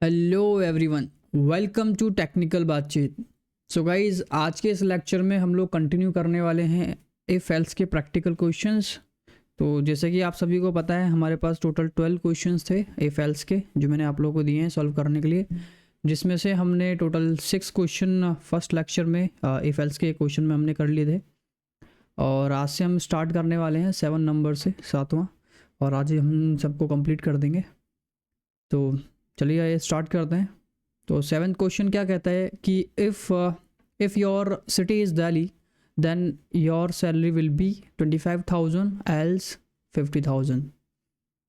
Hello everyone, welcome to technical बातचीत। So guys, आज के इस लेक्चर में हम लोग कंटिन्यू करने वाले हैं इफ एल्स के प्रैक्टिकल क्वेश्चंस। तो जैसे कि आप सभी को पता है, हमारे पास टोटल 12 क्वेश्चंस थे इफ एल्स के, जो मैंने आप लोगों को दिए हैं सॉल्व करने के लिए, जिसमें से हमने टोटल 6 क्वेश्चन फर्स्ट लेक्चर में इफ एल्स के क्वेश्चन में हमने कर लिए थे। और आज से हम स्टार्ट करने वाले हैं 7 नंबर से, 7वां, और आज ही हम सबको कंप्लीट कर देंगे। तो चलिए ये स्टार्ट करते हैं। तो 7th क्वेश्चन क्या कहता है कि if your city is Delhi then your salary will be 25,000 else 50,000।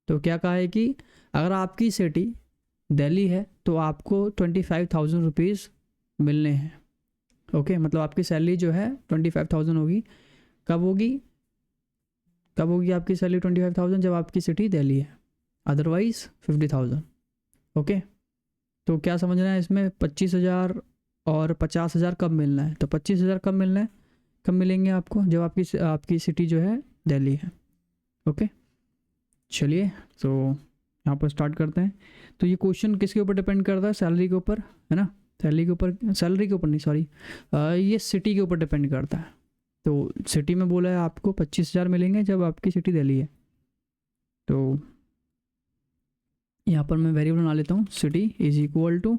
तो क्या कहा है कि अगर आपकी सिटी दिल्ली है तो आपको 25,000 रुपीज़ मिलने हैं। ओके, मतलब आपकी सैलरी जो है 25,000 होगी। कब होगी आपकी सैलरी 25,000? जब आपकी सिटी दिल्ली है, अदरवाइज 50,000। ओके, तो क्या समझना है इसमें? 25,000 और 50,000 कब मिलना है? तो 25,000 कब मिलना है, कब मिलेंगे आपको? जब आपकी सिटी जो है दिल्ली है। ओके, चलिए तो यहाँ पर स्टार्ट करते हैं। तो ये क्वेश्चन किसके ऊपर डिपेंड करता है? सैलरी के ऊपर, है ना? सैलरी के ऊपर नहीं, सॉरी, ये सिटी के ऊपर डिपेंड करता है। तो सिटी में बोला है आपको 25,000 मिलेंगे जब आपकी सिटी दिल्ली है। तो यहाँ पर मैं वेरिएबल बना लेता हूँ, city is equal to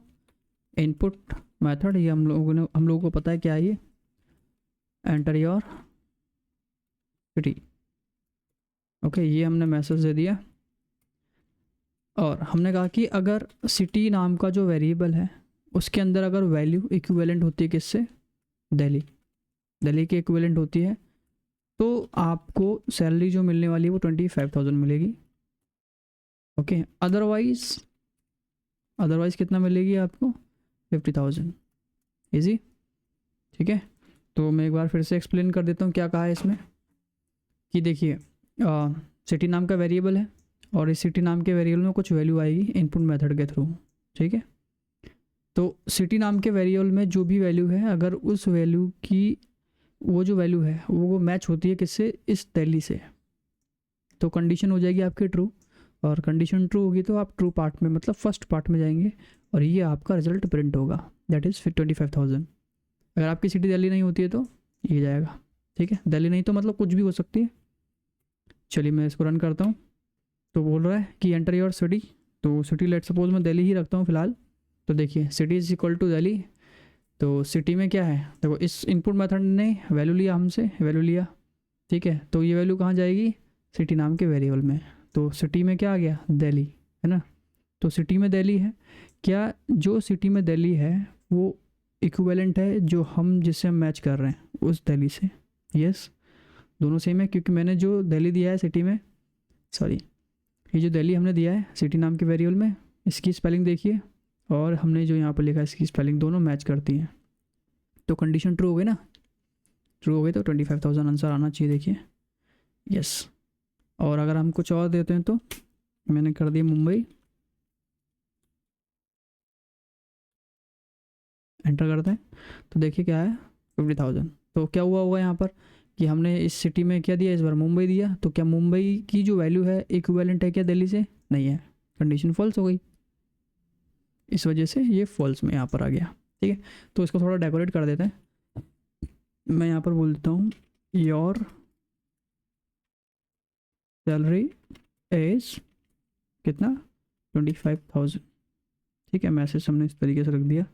input method. ये हम लोगों को पता है क्या है ये, एंटर योर सिटी। ओके, ये हमने मैसेज दे दिया। और हमने कहा कि अगर सिटी नाम का जो वेरिएबल है उसके अंदर अगर वैल्यू इक्विवेलेंट होती है किससे? दिल्ली की इक्विवेलेंट होती है, तो आपको सैलरी जो मिलने वाली है वो 25,000 मिलेगी। ओके, अदरवाइज कितना मिलेगी आपको? 50,000। इजी, ठीक है। तो मैं एक बार फिर से एक्सप्लेन कर देता हूँ क्या कहा है इसमें। कि देखिए, सिटी नाम का वेरिएबल है और इस सिटी नाम के वेरिएबल में कुछ वैल्यू आएगी इनपुट मेथड के थ्रू, ठीक है। तो सिटी नाम के वेरिएबल में जो भी वैल्यू है, अगर उस वैल्यू की वो जो वैल्यू है वो मैच होती है किससे? इस दिल्ली से, तो कंडीशन हो जाएगी आपकी ट्रू। और कंडीशन ट्रू होगी तो आप ट्रू पार्ट में, मतलब फर्स्ट पार्ट में जाएंगे और ये आपका रिजल्ट प्रिंट होगा, दैट इज़ 25,000। अगर आपकी सिटी दिल्ली नहीं होती है तो ये जाएगा, ठीक है। दिल्ली नहीं तो मतलब कुछ भी हो सकती है। चलिए मैं इसको रन करता हूँ। तो बोल रहा है कि एंटर योर सिटी। तो सिटी लेट सपोज मैं दिल्ली ही रखता हूँ फिलहाल। तो देखिए, city is equal to Delhi. तो सिटी में क्या है? देखो, इस इनपुट मेथड ने वैल्यू लिया, हमसे वैल्यू लिया, ठीक है। तो ये वैल्यू कहाँ जाएगी? सिटी नाम के वेरिएबल में। तो सिटी में क्या आ गया? दिल्ली, है ना? तो सिटी में दिल्ली है। क्या जो सिटी में दिल्ली है वो इक्विवेलेंट है जो हम जिससे हम मैच कर रहे हैं उस दिल्ली से? यस, दोनों सेम है, क्योंकि मैंने जो दिल्ली दिया है सिटी में, सॉरी, ये जो दिल्ली हमने दिया है सिटी नाम के वेरिएबल में, इसकी स्पेलिंग देखिए, और हमने जो यहाँ पर लिखा है इसकी स्पेलिंग, दोनों मैच करती हैं। तो कंडीशन ट्रू हो गई ना? ट्रू हो गई तो 25,000 आंसर आना चाहिए, देखिए। यस, और अगर हम कुछ और देते हैं तो मैंने कर दिया मुंबई, एंटर करते हैं तो देखिए क्या है? 50,000। तो क्या हुआ होगा यहाँ पर कि हमने इस सिटी में क्या दिया? इस बार मुंबई दिया। तो क्या मुंबई की जो वैल्यू है इक्विवेलेंट है क्या दिल्ली से? नहीं है, कंडीशन फॉल्स हो गई। इस वजह से ये फॉल्स में यहाँ पर आ गया, ठीक है। तो इसको थोड़ा डेकोरेट कर देते हैं। मैं यहाँ पर बोल देता हूँ योर सैलरी इज कितना? 25,000, ठीक है। मैसेज हमने इस तरीके से रख दिया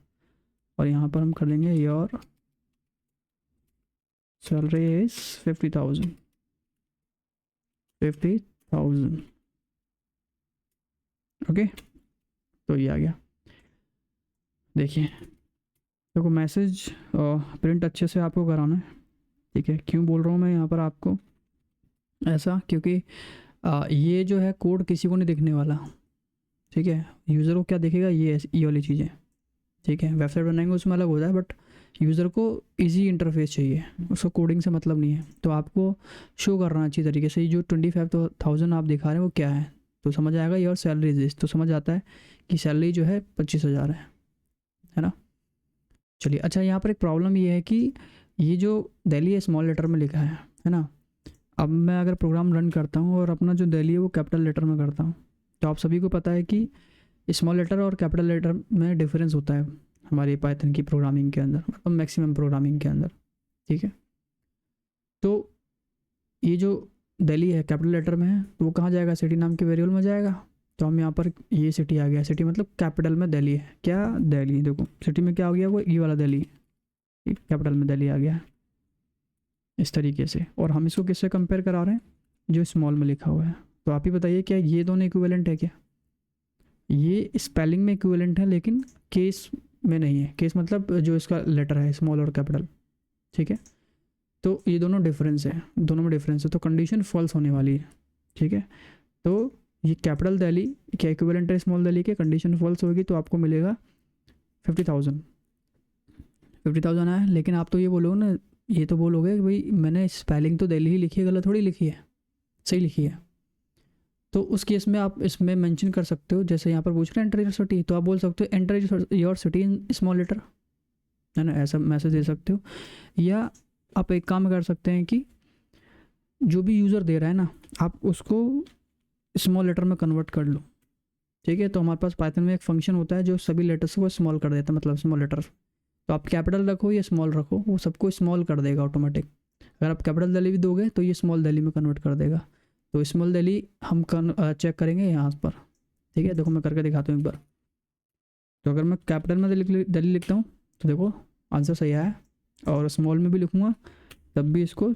और यहाँ पर हम कर लेंगे योर सैलरी इज 50,000। ओके, तो ये आ गया। देखिए, देखो मैसेज प्रिंट अच्छे से आपको कराना है, ठीक है। क्यों बोल रहा हूँ मैं यहाँ पर आपको ऐसा? क्योंकि ये जो है कोड किसी को नहीं दिखने वाला, ठीक है। यूज़र को क्या दिखेगा? ये वाली चीज़ें, ठीक है। वेबसाइट बनाएंगे उसमें अलग होता है, बट यूज़र को इजी इंटरफेस चाहिए, उसको कोडिंग से मतलब नहीं है। तो आपको शो करना अच्छी तरीके से। ये जो 25,000 आप दिखा रहे हैं वो क्या है, तो समझ आएगा। योर सैलरी दिस, तो समझ आता है कि सैलरी जो है 25,000 है ना? चलिए, अच्छा, यहाँ पर एक प्रॉब्लम ये है कि ये जो दिल्ली है स्मॉल लेटर में लिखा है ना? अब मैं अगर प्रोग्राम रन करता हूँ और अपना जो दिल्ली है वो कैपिटल लेटर में करता हूँ, तो आप सभी को पता है कि स्मॉल लेटर और कैपिटल लेटर में डिफरेंस होता है हमारी पाइथन की प्रोग्रामिंग के अंदर, मतलब मैक्सिमम प्रोग्रामिंग के अंदर, ठीक है। तो ये जो दिल्ली है कैपिटल लेटर में है, तो वो कहाँ जाएगा, सिटी नाम के वेरिएबल में जाएगा। तो हम यहाँ पर ये सिटी आ गया, सिटी मतलब कैपिटल में दिल्ली है, क्या दिल्ली, देखो सिटी में क्या हो गया, वो ये वाला दिल्ली, कैपिटल में दिल्ली आ गया इस तरीके से। और हम इसको किससे कंपेयर करा रहे हैं, जो स्मॉल में लिखा हुआ है। तो आप ही बताइए क्या ये दोनों इक्विवेलेंट है क्या, ये स्पेलिंग में इक्विवेलेंट है लेकिन केस में नहीं है। केस मतलब जो इसका लेटर है स्मॉल और कैपिटल, ठीक है। तो ये दोनों डिफरेंस है, दोनों में डिफरेंस है, तो कंडीशन फॉल्स होने वाली है, ठीक है। तो ये कैपिटल दिल्ली क्या इक्विवेलेंट है स्मॉल दिल्ली के, कंडीशन फॉल्स होगी तो आपको मिलेगा 50,000 आया। लेकिन आप तो ये बोलोगे ना, ये तो बोलोगे कि भाई मैंने स्पेलिंग तो दिल्ली ही लिखी है, गलत थोड़ी लिखी है, सही लिखी है। तो उस केस में आप इसमें मेंशन कर सकते हो, जैसे यहाँ पर पूछ रहे हैं एंटर योर सिटी, तो आप बोल सकते हो enter your city in small letter, है ना, ऐसा मैसेज दे सकते हो। या आप एक काम कर सकते हैं कि जो भी यूज़र दे रहा है ना, आप उसको स्मॉल लेटर में कन्वर्ट कर लो, ठीक है। तो हमारे पास पाइथन में एक फंक्शन होता है जो सभी लेटर्स को स्मॉल कर देता है, मतलब स्मॉल लेटर। तो आप कैपिटल रखो या स्मॉल रखो, वो सबको स्मॉल कर देगा ऑटोमेटिक। अगर आप कैपिटल दिल्ली भी दोगे तो ये स्मॉल दिल्ली में कन्वर्ट कर देगा। तो स्मॉल दिल्ली हम चेक करेंगे यहाँ पर, ठीक है। देखो मैं करके दिखाता हूँ एक बार। तो अगर मैं कैपिटल में दिल्ली लिखता हूँ तो देखो आंसर सही आया, और स्मॉल में भी लिखूँगा तब भी इसको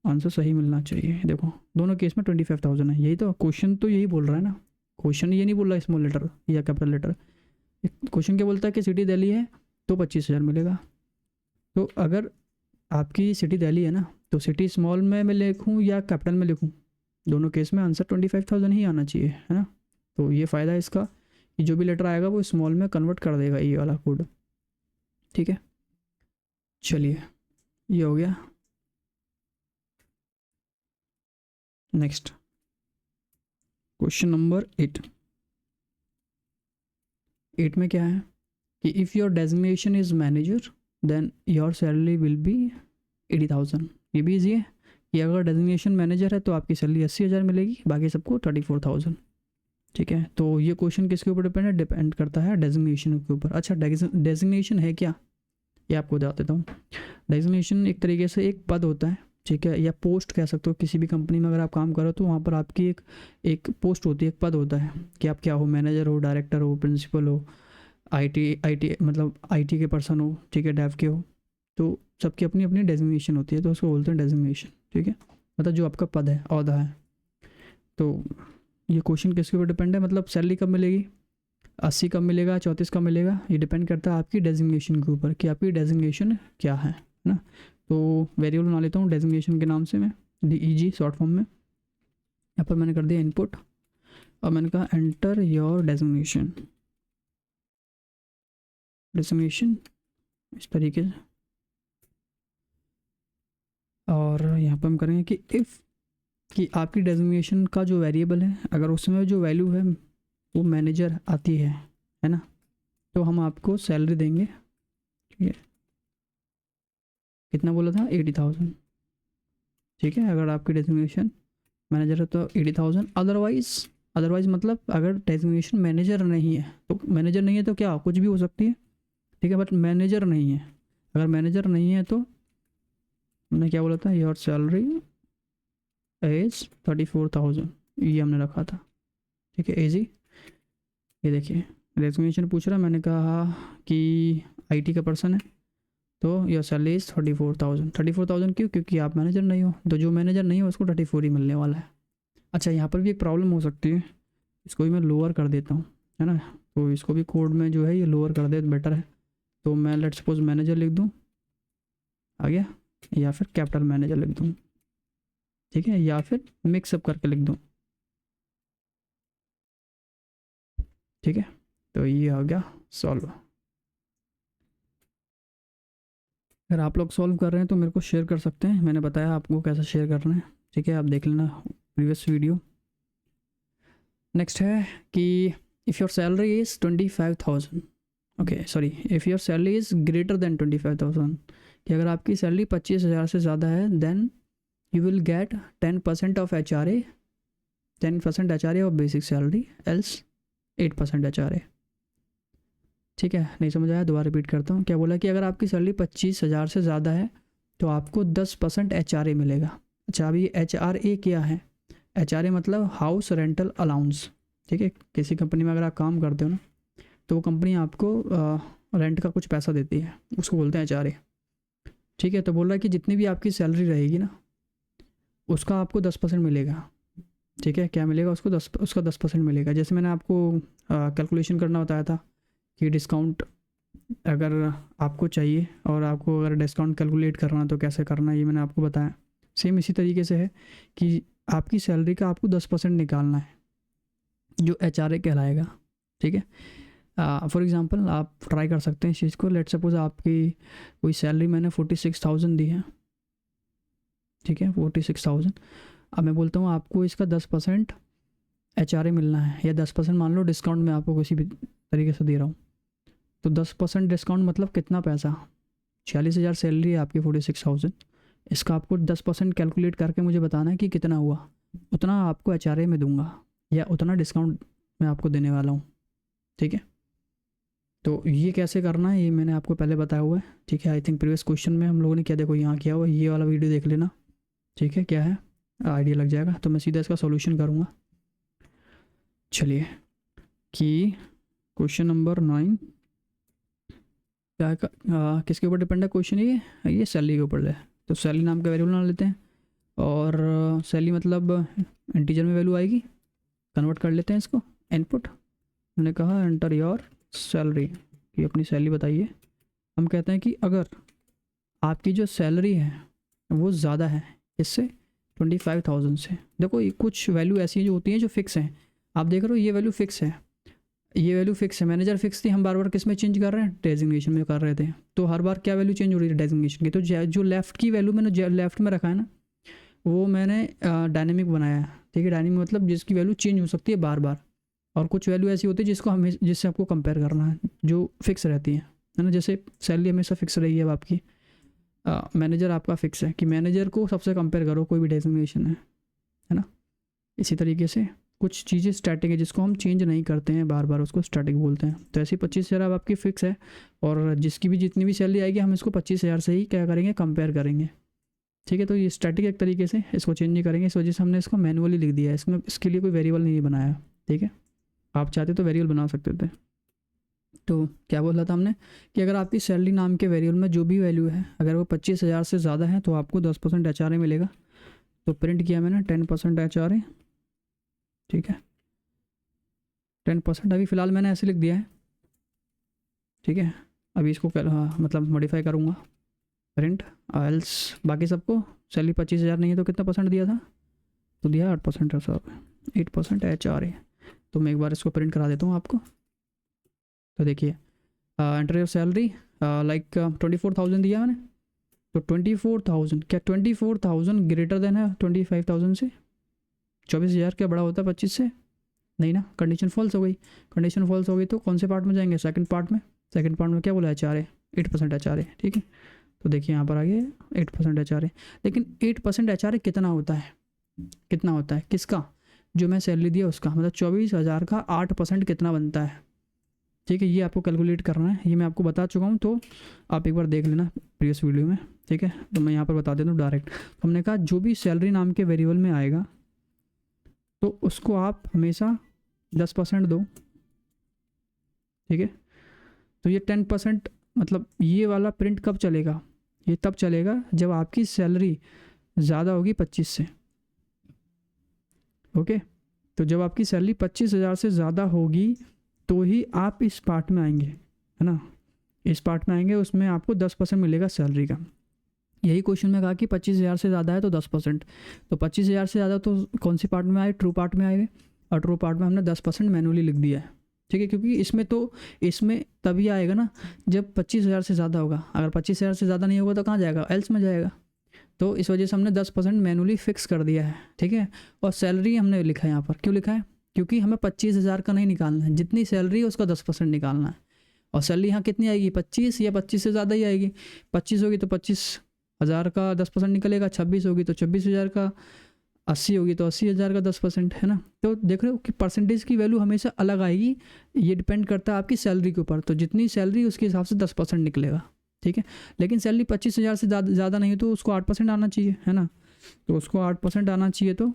आंसर सही मिलना चाहिए। देखो दोनों केस में 25,000 है, यही तो क्वेश्चन तो यही बोल रहा है ना। क्वेश्चन ये नहीं बोल रहा स्मॉल लेटर या कैपिटल लेटर, क्वेश्चन क्या बोलता है कि सिटी दिल्ली है तो 25,000 मिलेगा। तो अगर आपकी सिटी दिल्ली है ना, तो सिटी स्मॉल में मैं लिखूँ या कैपिटल में लिखूँ, दोनों केस में आंसर 25,000 ही आना चाहिए, है ना। तो ये फ़ायदा है इसका कि जो भी लेटर आएगा वो स्मॉल में कन्वर्ट कर देगा, ये वाला कोड, ठीक है। चलिए ये हो गया। नेक्स्ट क्वेश्चन नंबर 8 में क्या है कि if your designation is manager then your salary will be 80,000। ये भी ईजी है कि अगर डेजिग्नेशन मैनेजर है तो आपकी सैलरी 80,000 मिलेगी, बाकी सबको 34,000, ठीक है। तो ये क्वेश्चन किसके ऊपर डिपेंड है, डिपेंड करता है डेजिग्नेशन के ऊपर। अच्छा डेजिग्नेशन है क्या, ये आपको बता देता हूँ। डेजिग्नेशन एक तरीके से एक पद होता है, ठीक है, या पोस्ट कह सकते हो। किसी भी कंपनी में अगर आप काम करो तो वहाँ पर आपकी एक पोस्ट होती है, एक पद होता है कि आप क्या हो, मैनेजर हो, डायरेक्टर हो, प्रिंसिपल हो, आईटी मतलब आईटी के पर्सन हो, ठीक है, डेव के हो। तो सबकी अपनी अपनी डेजिग्नेशन होती है, तो उसको बोलते हैं डेजिग्नेशन, ठीक है, मतलब जो आपका पद है, ओहदा है। तो ये क्वेश्चन किसके ऊपर डिपेंड है, मतलब सैलरी कब मिलेगी, 80 कब मिलेगा, 34 कब मिलेगा, ये डिपेंड करता है आपकी डेजिग्नेशन के ऊपर कि आपकी डेजिग्नेशन क्या है ना। तो वेरिएबल बना लेता हूँ डेजिग्नेशन के नाम से मैं, DEG शॉर्ट फॉर्म में। यहाँ पर मैंने कर दिया इनपुट और मैंने कहा एंटर योर डेजिग्नेशन इस तरीके से। और यहाँ पर हम करेंगे कि इफ़ कि आपकी डेजिग्नेशन का जो वेरिएबल है, अगर उसमें जो वैल्यू है वो मैनेजर आती है ना, तो हम आपको सैलरी देंगे, ठीक है। कितना बोला था, 80,000, ठीक है। अगर आपकी डेजिग्नेशन मैनेजर है तो 80,000। अदरवाइज मतलब अगर डेजिग्नेशन मैनेजर नहीं है, तो मैनेजर नहीं है तो क्या कुछ भी हो सकती है, ठीक है, बट मैनेजर नहीं है। अगर मैनेजर नहीं है तो हमने क्या बोला था, योर सैलरी एज 34,000, ये हमने रखा था, ठीक है, एजी। ये देखिए डेजिग्नेशन पूछ रहा है, मैंने कहा कि आईटी का पर्सन है तो योर सैलरी इज़ 34,000 क्यों, क्योंकि आप मैनेजर नहीं हो, तो जो मैनेजर नहीं हो उसको 34 ही मिलने वाला है। अच्छा यहाँ पर भी एक प्रॉब्लम हो सकती है, इसको भी मैं लोअर कर देता हूँ, है ना। तो इसको भी कोड में जो है ये लोअर कर दे बेटर है। तो मैं लेट्स सपोज मैनेजर लिख दूँ, आ गया, या फिर कैपिटल मैनेजर लिख दूँ, ठीक है, या फिर मिक्सअप करके लिख दूँ, ठीक है। तो ये आ गया सॉल्व। अगर आप लोग सॉल्व कर रहे हैं तो मेरे को शेयर कर सकते हैं, मैंने बताया आपको कैसे शेयर करना है, ठीक है, आप देख लेना प्रीवियस वीडियो। नेक्स्ट है कि if your salary is 25,000, okay sorry, if your salary is greater than 25,000, कि अगर आपकी सैलरी 25,000 से ज़्यादा है then you will get 10% of HRA, 10% HRA of basic salary, else 8% HRA। ठीक है, नहीं समझ आया, दोबारा रिपीट करता हूँ। क्या बोला कि अगर आपकी सैलरी 25,000 से ज़्यादा है तो आपको 10% HRA मिलेगा। अच्छा, अभी HRA क्या है? HRA मतलब हाउस रेंटल अलाउंस। ठीक है, किसी कंपनी में अगर आप काम करते हो ना, तो वो कंपनी आपको रेंट का कुछ पैसा देती है, उसको बोलते हैं HRA। ठीक है, तो बोल रहा है कि जितनी भी आपकी सैलरी रहेगी ना, उसका आपको 10% मिलेगा। ठीक है, क्या मिलेगा उसको? उसका 10% मिलेगा। जैसे मैंने आपको कैलकुलेशन करना बताया था कि डिस्काउंट अगर आपको चाहिए और आपको अगर डिस्काउंट कैलकुलेट करना है तो कैसे करना है, ये मैंने आपको बताया। सेम इसी तरीके से है कि आपकी सैलरी का आपको 10% निकालना है, जो HRA कहलाएगा। ठीक है, फॉर एग्ज़ाम्पल आप ट्राई कर सकते हैं इस चीज़ को। लेट सपोज आपकी कोई सैलरी मैंने 46,000 दी है। ठीक है, 46,000। अब मैं बोलता हूँ आपको इसका 10% HRA मिलना है, या 10% मान लो डिस्काउंट मैं आपको किसी भी तरीके से दे रहा हूँ। तो 10% डिस्काउंट मतलब कितना पैसा? 46,000 सैलरी है आपकी, 46,000। इसका आपको 10% कैलकुलेट करके मुझे बताना है कि कितना हुआ। उतना आपको HRA में दूंगा, या उतना डिस्काउंट मैं आपको देने वाला हूँ। ठीक है, तो ये कैसे करना है ये मैंने आपको पहले बताया हुआ है। ठीक है, आई थिंक प्रीवियस क्वेश्चन में हम लोगों ने क्या देखो यहाँ किया हुआ, ये वाला वीडियो देख लेना। ठीक है, क्या है आइडिया लग जाएगा। तो मैं सीधा इसका सॉल्यूशन करूँगा। चलिए, कि क्वेश्चन नंबर 9 क्या किसके ऊपर डिपेंड है क्वेश्चन? ये सैलरी के ऊपर है। तो सैलरी नाम का वेरिएबल बना लेते हैं, और सैलरी मतलब इंटीजर में वैल्यू आएगी, कन्वर्ट कर लेते हैं इसको इनपुट। मैंने कहा एंटर योर सैलरी, कि अपनी सैलरी बताइए। हम कहते हैं कि अगर आपकी जो सैलरी है वो ज़्यादा है इससे 25,000 से। देखो ये कुछ वैल्यू ऐसी जो होती हैं जो फिक्स हैं। आप देख रहे हो ये वैल्यू फिक्स है, ये वैल्यू फिक्स है। मैनेजर फिक्स थी, हम बार बार किस में चेंज कर रहे हैं? डेजिग्नेशन में कर रहे थे। तो हर बार क्या वैल्यू चेंज हो रही है? डेजिग्नेशन की। तो जो लेफ़्ट की वैल्यू मैंने लेफ़्ट में रखा है ना, वो मैंने डायनेमिक बनाया है। ठीक है, डायनेमिक मतलब जिसकी वैल्यू चेंज हो सकती है बार बार। और कुछ वैल्यू ऐसी होती है जिससे आपको कंपेयर करना है, जो फिक्स रहती है ना। जैसे सैलरी हमेशा फिक्स रही है अब आपकी, मैनेजर आपका फिक्स है कि मैनेजर को सबसे कंपेयर करो, कोई भी डेजिग्नेशन है ना। इसी तरीके से कुछ चीज़ें स्टैटिक है जिसको हम चेंज नहीं करते हैं बार बार, उसको स्टैटिक बोलते हैं। तो ऐसी 25,000 अब आपकी फ़िक्स है, और जिसकी भी जितनी भी सैलरी आएगी हम इसको 25,000 से ही क्या करेंगे? कंपेयर करेंगे। ठीक है, तो ये स्टैटिक एक तरीके से, इसको चेंज नहीं करेंगे। इस वजह से हमने इसको मैनुअली लिख दिया है, इसमें इसके लिए कोई वेरिएबल नहीं बनाया। ठीक है, आप चाहते तो वेरिएबल बना सकते थे। तो क्या बोला था हमने कि अगर आपकी सैलरी नाम के वेरिएबल में जो भी वैल्यू है, अगर वो 25,000 से ज़्यादा है तो आपको 10% HRA मिलेगा। तो प्रिंट किया मैंने 10% HRA। ठीक है, 10% अभी फ़िलहाल मैंने ऐसे लिख दिया है। ठीक है, अभी इसको मतलब मॉडिफाई करूँगा, प्रिंट एल्स बाकी सबको। सैलरी 25,000 नहीं है तो कितना परसेंट दिया था? तो दिया 8% है सर, 8% HRA। तो मैं एक बार इसको प्रिंट करा देता हूँ आपको। तो देखिए, एंटर योर सैलरी लाइक 24,000 दिया मैंने। तो 24,000, क्या 24,000 ग्रेटर देन है 25,000 से? 24,000 क्या बड़ा होता है 25 से? नहीं ना, कंडीशन फॉल्स हो गई। कंडीशन फॉल्स हो गई तो कौन से पार्ट में जाएंगे? सेकंड पार्ट में। सेकंड पार्ट में क्या बोला? HRA, 8% HRA। ठीक है, तो देखिए यहाँ पर आ गया 8% HRA। लेकिन 8% HRA कितना होता है? कितना होता है किसका? जो मैं सैलरी दिया उसका, मतलब 24,000 का 8% कितना बनता है? ठीक है, ये आपको कैलकुलेट करना है, ये मैं आपको बता चुका हूँ। तो आप एक बार देख लेना प्रीवियस वीडियो में। ठीक है, तो मैं यहाँ पर बता देता हूँ डायरेक्ट। हमने कहा जो भी सैलरी नाम के वेरिएबल में आएगा तो उसको आप हमेशा 10% दो। ठीक है, तो ये 10% मतलब ये वाला प्रिंट कब चलेगा? ये तब चलेगा जब आपकी सैलरी ज़्यादा होगी 25 से। ओके, तो जब आपकी सैलरी 25,000 से ज़्यादा होगी तो ही आप इस पार्ट में आएंगे, है ना। इस पार्ट में आएंगे, उसमें आपको 10% मिलेगा सैलरी का। यही क्वेश्चन में कहा कि 25,000 से ज़्यादा है तो 10%। तो 25,000 से ज़्यादा तो कौन सी पार्ट में आए? ट्रू पार्ट में आए। और ट्रू पार्ट में हमने 10% मैनुअली लिख दिया है। ठीक है, क्योंकि इसमें तभी आएगा ना जब 25,000 से ज़्यादा होगा। अगर 25,000 से ज़्यादा नहीं होगा तो कहाँ जाएगा? एल्स में जाएगा। तो इस वजह से हमने 10% मैनुअली फिक्स कर दिया है। ठीक है, और सैलरी हमने लिखा है यहाँ पर, क्यों लिखा है? क्योंकि हमें 25,000 का नहीं निकालना है, जितनी सैलरी है उसका 10% निकालना है। और सैलरी यहाँ कितनी आएगी? 25 या 25 से ज़्यादा ही आएगी। 25 होगी तो 25,000 का 10% निकलेगा, 26 होगी तो 26,000 का 80 होगी तो 80,000 का 10% है ना। तो देख रहे हो कि परसेंटेज की वैल्यू हमेशा अलग आएगी, ये डिपेंड करता है आपकी सैलरी के ऊपर। तो जितनी सैलरी उसके हिसाब से 10% निकलेगा, ठीक है। लेकिन सैलरी 25,000 से ज़्यादा नहीं तो उसको 8% आना चाहिए, है ना। तो उसको 8% आना चाहिए। तो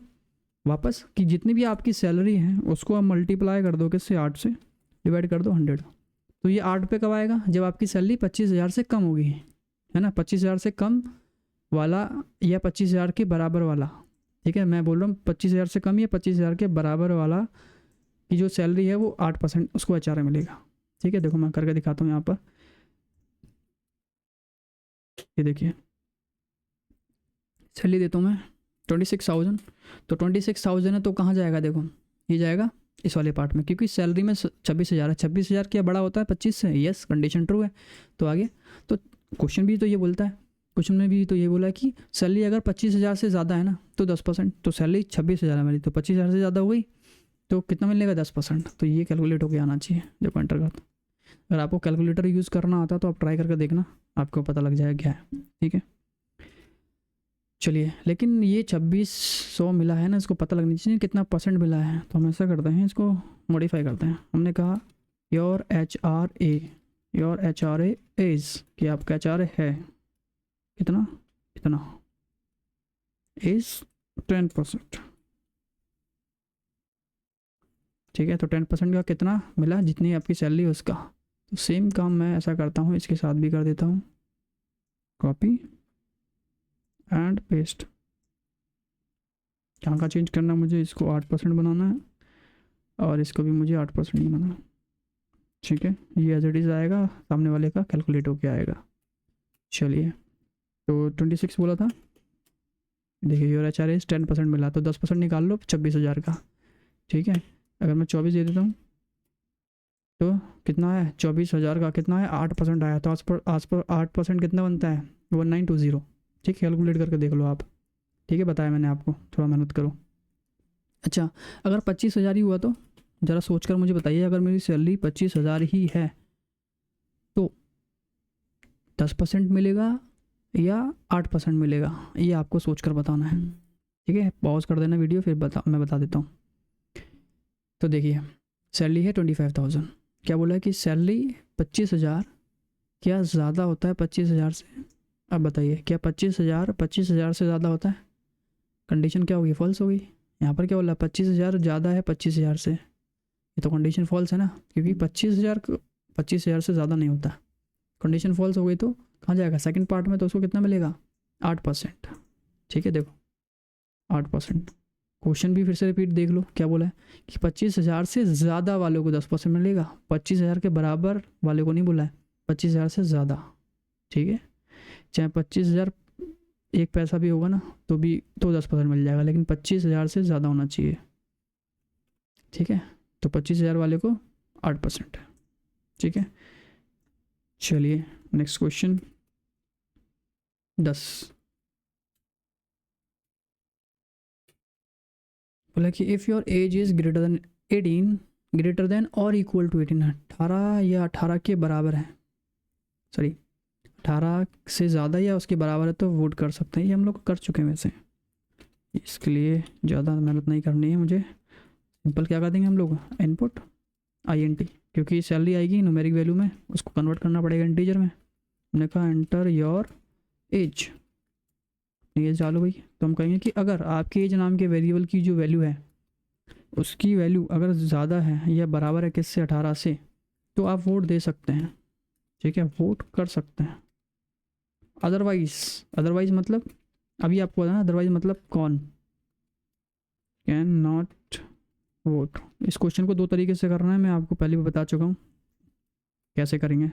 वापस कि जितनी भी आपकी सैलरी है उसको आप मल्टीप्लाई कर दो किससे, 8 से डिवाइड कर दो 100। तो ये 8 पे कब आएगा, जब आपकी सैलरी 25,000 से कम होगी, है ना। 25,000 से कम वाला या 25,000 के बराबर वाला, ठीक है। मैं बोल रहा हूँ 25,000 से कम या 25,000 के बराबर वाला की जो सैलरी है वो 8% उसको HR मिलेगा, ठीक है। देखो मैं करके दिखाता हूँ यहाँ पर, ये देखिए सैलरी देता हूँ मैं 26,000। तो 26,000 है तो कहाँ जाएगा, देखो ये जाएगा इस वाले पार्ट में, क्योंकि सैलरी में 26,000 है। 26,000 क्या बड़ा होता है 25 से, यस कंडीशन ट्रू है। तो आगे तो क्वेश्चन भी तो ये बोलता है, क्वेश्चन में भी तो ये बोला है कि सैलरी अगर 25,000 से ज़्यादा है ना तो 10%। तो सैलरी 26,000 है मेरी, तो 25,000 से ज़्यादा हो गई तो कितना मिलेगा 10%। तो ये कैलकुलेट होकर आना चाहिए देखो अंतर्गत। अगर आपको कैलकुलेटर यूज़ करना आता तो आप ट्राई करके देखना, आपको पता लग जाएगा क्या है, ठीक है। चलिए, लेकिन ये 2600 मिला है ना, इसको पता लगनी चाहिए कितना परसेंट मिला है। तो हम ऐसा करते हैं, इसको मॉडिफाई करते हैं। हमने कहा योर HR इज़ कि आपका HR है कितना, इतना इज़ 10%, ठीक है। तो 10% का कितना मिला, जितनी आपकी सैलरी है उसका। तो सेम काम मैं ऐसा करता हूँ, इसके साथ भी कर देता हूँ, कॉपी एंड पेस्ट। कहाँ का चेंज करना है मुझे, इसको 8% बनाना है और इसको भी मुझे 8% बनाना है, ठीक है। ये एज इट इज़ आएगा, सामने वाले का कैलकुलेट होके आएगा। चलिए, तो 26 बोला था, देखिए योर HR इज 10% मिला, तो 10% निकाल लो 26,000 का, ठीक है। अगर मैं 24 दे देता हूँ तो कितना है, 24,000 का कितना है 8% आया। तो आज पर 8% कितना बनता है 1920, ठीक है। कैलकुलेट करके देख लो आप, ठीक है। बताया मैंने आपको, थोड़ा मेहनत करो। अच्छा, अगर 25,000 ही हुआ तो ज़रा सोच कर मुझे बताइए, अगर मेरी सैलरी 25,000 ही है तो 10% मिलेगा या 8% मिलेगा, ये आपको सोच कर बताना है, ठीक है। पॉज कर देना वीडियो, फिर मैं बता देता हूँ। तो देखिए सैलरी है 25,000, क्या बोला है कि सैलरी 25,000 क्या ज़्यादा होता है 25,000 से। अब बताइए क्या 25,000 से ज़्यादा होता है, कंडीशन क्या होगी, फॉल्स होगी। यहाँ पर क्या बोला 25,000 ज़्यादा है 25,000 से, ये तो कंडीशन फॉल्स है ना, क्योंकि 25,000 से ज़्यादा नहीं होता। कंडीशन फॉल्स हो गई तो कहाँ जाएगा, सेकंड पार्ट में। तो उसको कितना मिलेगा 8%, ठीक है। देखो 8%, क्वेश्चन भी फिर से रिपीट देख लो, क्या बोला है कि 25,000 से ज़्यादा वालों को 10% मिलेगा, 25,000 के बराबर वाले को नहीं बोला है, 25,000 से ज़्यादा, ठीक है। चाहे 25,000 एक पैसा भी होगा ना तो भी तो 10% मिल जाएगा, लेकिन 25,000 से ज़्यादा होना चाहिए, ठीक है। तो 25,000 वाले को 8%, ठीक है। चलिए नेक्स्ट क्वेश्चन 10, बोला कि if your age is greater then 18, greater than और इक्वल टू 18, 18 या 18 के बराबर है, सॉरी 18 से ज़्यादा या उसके बराबर है तो वोट कर सकते हैं। ये हम लोग कर चुके हैं वैसे, इसके लिए ज़्यादा मेहनत नहीं करनी है मुझे। सिंपल क्या कर देंगे हम लोग, इनपुट INT, क्योंकि सैलरी आएगी न्यूमेरिक वैल्यू में, उसको कन्वर्ट करना पड़ेगा इंटीजर में। हमने कहा एंटर योर एज, एज डालो भाई। तो हम कहेंगे कि अगर आपके एज नाम के वेरिएबल की जो वैल्यू है उसकी वैल्यू अगर ज़्यादा है या बराबर है किससे, 18 से, तो आप वोट दे सकते हैं, ठीक है, वोट कर सकते हैं। अदरवाइज मतलब अभी आपको पता ना, अदरवाइज मतलब कौन, कैन नॉट वोट। इस क्वेश्चन को दो तरीके से करना है, मैं आपको पहले भी बता चुका हूँ कैसे करेंगे,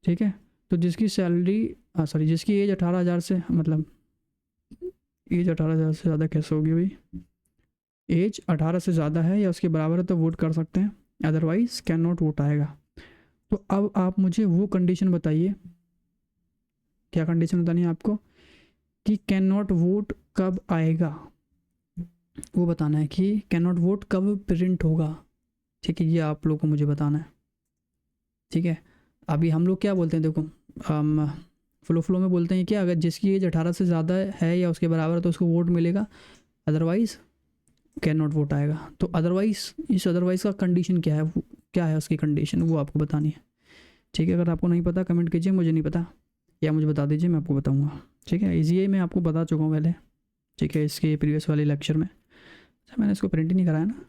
ठीक है। तो जिसकी सैलरी सॉरी जिसकी एज 18,000 से, मतलब एज 18,000 से ज़्यादा कैसे होगी भाई, एज 18 से ज़्यादा है या उसके बराबर है तो वोट कर सकते हैं, अदरवाइज कैन नॉट वोट आएगा। तो अब आप मुझे वो कंडीशन बताइए, क्या कंडीशन बतानी है आपको कि कैन नॉट वोट कब आएगा, वो बताना है कि कैन नॉट वोट कब प्रिंट होगा, ठीक है। ये आप लोग को मुझे बताना है, ठीक है। अभी हम लोग क्या बोलते हैं, देखो फ्लो में बोलते हैं कि अगर जिसकी एज 18 से ज़्यादा है या उसके बराबर है तो उसको वोट मिलेगा, अदरवाइज कैन नॉट वोट आएगा। तो अदरवाइज, इस अदरवाइज का कंडीशन क्या है, क्या है उसकी कंडीशन, वो आपको बतानी है। ठीक है, अगर आपको नहीं पता कमेंट कीजिए, मुझे नहीं पता, या मुझे बता दीजिए, मैं आपको बताऊँगा। ठीक है, ईजी है, मैं आपको बता चुका हूँ पहले। ठीक है, इसके प्रीवियस वाले लेक्चर में। अच्छा, मैंने इसको प्रिंट ही नहीं कराया ना,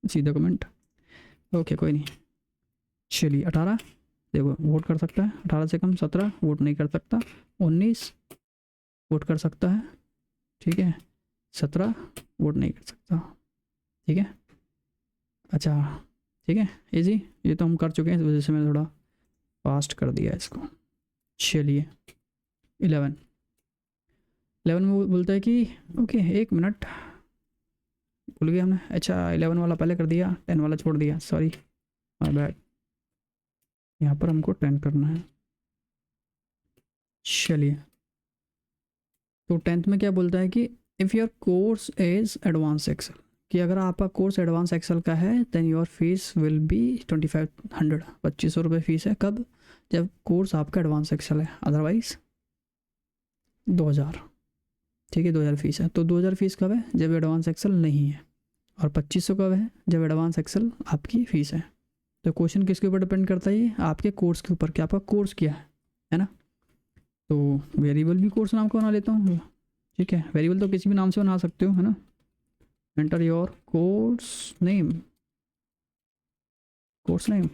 सीधा कमेंट। ओके, कोई नहीं। चलिए 18, देखो वोट कर सकता है, 18 से कम 17 वोट नहीं कर सकता, 19 वोट कर सकता है, ठीक है, 17 वोट नहीं कर सकता। ठीक है, अच्छा, ठीक है, इजी, ये तो हम कर चुके हैं, इस वजह से मैंने थोड़ा फास्ट कर दिया इसको। चलिए 11 में वो बोलता है कि ओके, 1 मिनट, भूल गया हमने। अच्छा, 11 वाला पहले कर दिया, 10 वाला छोड़ दिया, सॉरी माय बैड। यहाँ पर हमको 10 करना है। चलिए, तो 10th में क्या बोलता है कि if your course is advance excel, कि अगर आपका कोर्स एडवांस एक्सेल का है then your fees will be 2500, 2500 रुपये फ़ीस है। कब? जब कोर्स आपका एडवांस एक्सेल है, अदरवाइज 2000। ठीक है, 2000 फीस है। तो 2000 फीस कब है? जब एडवांस एक्सेल नहीं है। और 2500 कब है? जब एडवांस एक्सेल आपकी फ़ीस है। तो क्वेश्चन किसके ऊपर डिपेंड करता है? ये आपके कोर्स के ऊपर, कि आपका कोर्स क्या है ना। तो वेरिएबल भी कोर्स नाम का बना लेता हूँ। ठीक है, वेरिएबल तो किसी भी नाम से बना सकते हो, है ना। Enter your course name, course name.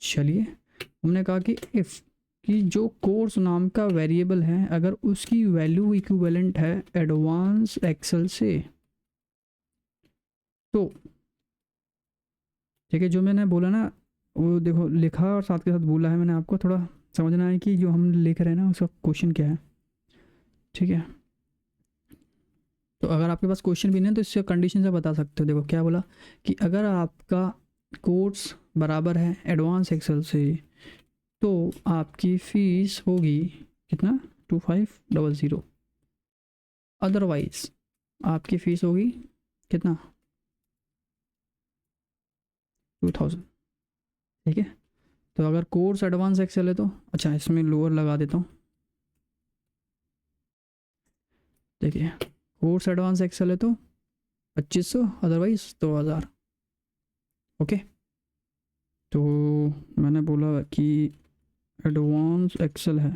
चलिए, हमने कहा कि इफ़, कि जो कोर्स नाम का वेरिएबल है अगर उसकी वैल्यू इक्विवेलेंट है एडवांस एक्सेल से, तो ठीक है, जो मैंने बोला ना वो देखो लिखा और साथ के साथ बोला है मैंने, आपको थोड़ा समझना है कि जो हम लिख रहे हैं ना उसका क्वेश्चन क्या है। ठीक है, तो अगर आपके पास क्वेश्चन भी नहीं है तो इससे कंडीशन से बता सकते हो। देखो क्या बोला कि अगर आपका कोर्स बराबर है एडवांस एक्सेल से तो आपकी फ़ीस होगी कितना? 2500। अदरवाइज आपकी फ़ीस होगी कितना? 2000। ठीक है, तो अगर कोर्स एडवांस एक्सेल है तो अच्छा, इसमें लोअर लगा देता हूँ। देखिए, कोर्स एडवांस एक्सेल है तो 2500, अदरवाइज 2000। ओके, तो मैंने बोला कि एडवांस एक्सेल है,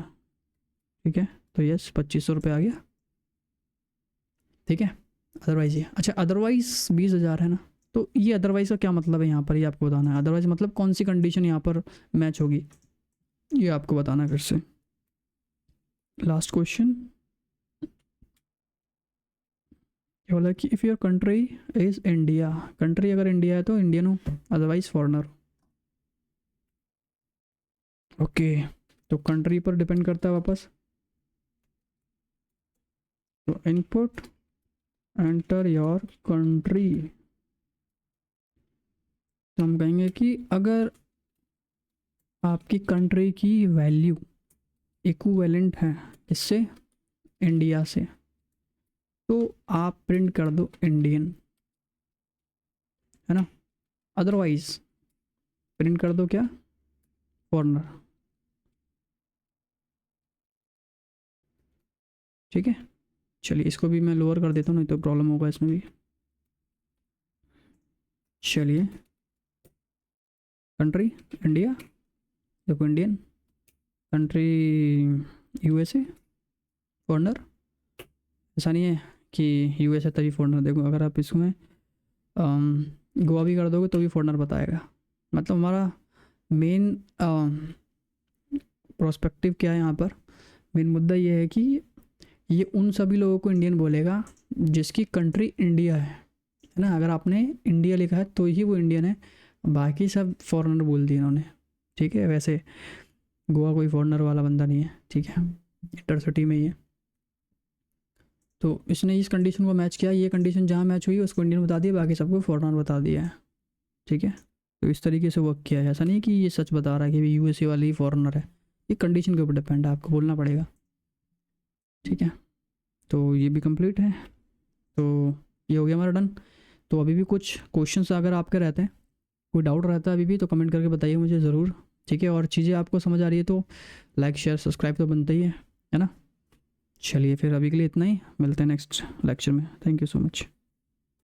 ठीक है, तो यस 2500 रुपये आ गया। ठीक है, अदरवाइज ये, अच्छा अदरवाइज 20,000 है ना। तो ये अदरवाइज का क्या मतलब है यहाँ पर, ये आपको बताना है। अदरवाइज मतलब कौन सी कंडीशन यहाँ पर मैच होगी, ये आपको बताना है फिर से। लास्ट क्वेश्चन क्या बोला कि if your country is India, country अगर इंडिया है तो इंडियन हो, अदरवाइज फॉरनर। ओके, तो कंट्री पर डिपेंड करता है वापस। तो इनपुट एंटर योर कंट्री, तो हम कहेंगे कि अगर आपकी कंट्री की वैल्यू इक्विवेलेंट है इससे, इंडिया से, तो आप प्रिंट कर दो इंडियन, है ना। अदरवाइज प्रिंट कर दो क्या? फॉरनर। ठीक है, चलिए इसको भी मैं लोअर कर देता हूँ, नहीं तो प्रॉब्लम होगा इसमें भी। चलिए, कंट्री इंडिया, देखो इंडियन, कंट्री यूएसए, फॉरनर। ऐसा नहीं है कि यूएसए तभी फॉरनर, देखो अगर आप इसमें गोवा भी कर दोगे तो भी फॉरनर बताएगा। मतलब हमारा मेन प्रोस्पेक्टिव क्या है यहाँ पर, मेन मुद्दा ये है कि ये उन सभी लोगों को इंडियन बोलेगा जिसकी कंट्री इंडिया है ना। अगर आपने इंडिया लिखा है तो ही वो इंडियन है, बाकी सब फॉरेनर बोल दिए इन्होंने। ठीक है, वैसे गोवा कोई फॉरेनर वाला बंदा नहीं है, ठीक है, इंटरसिटी में ही है। तो इसने इस कंडीशन को मैच किया, ये कंडीशन जहाँ मैच हुई उसको इंडियन बता दिया, बाकी सबको फॉरेनर बता दिया है। ठीक है, तो इस तरीके से वर्क किया है। ऐसा नहीं कि ये सच बता रहा है कि यूएसए वाली ही फॉरेनर है, ये कंडीशन के ऊपर डिपेंड है, आपको बोलना पड़ेगा। ठीक है, तो ये भी कंप्लीट है, तो ये हो गया हमारा डन। तो अभी भी कुछ क्वेश्चंस अगर आपके रहते हैं, कोई डाउट रहता है अभी भी, तो कमेंट करके बताइए मुझे ज़रूर। ठीक है, और चीज़ें आपको समझ आ रही है तो लाइक शेयर सब्सक्राइब तो बनता ही है ना। चलिए फिर अभी के लिए इतना ही, मिलते हैं नेक्स्ट लेक्चर में। Thank you so much.